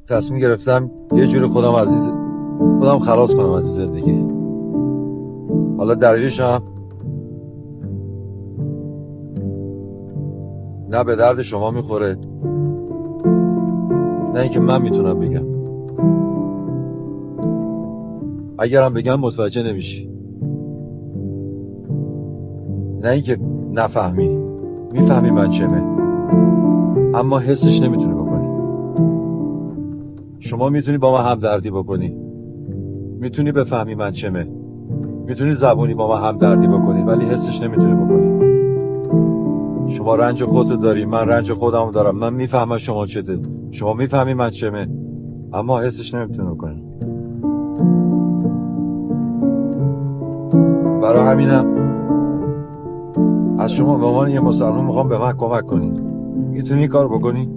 تصمیم گرفتم یه جوری خودم خلاص کنم از این زندگی. حالا دلیلش هم نه به درد شما میخوره، نه اینکه من میتونم بگم. اگرم بگم متوجه نمیشی، نه اینکه نفهمی، میفهمی من چمه، اما حسش نمیتونی بکنی. شما میتونی با من همدردی بکنی، میتونی بفهمی من چمه، میتونی زبونی با من همدردی بکنی، ولی حسش نمیتونی بکنی. شما رنج خودتو داری، من رنج خودمو دارم. من میفهمم شما چته، شما میفهمی من چمه، اما حسش نمیتونی بکنی. برای همینم از شما به عنوان یه مسلمان میخوام به من کمک کنی. میتونی این کار بکنی؟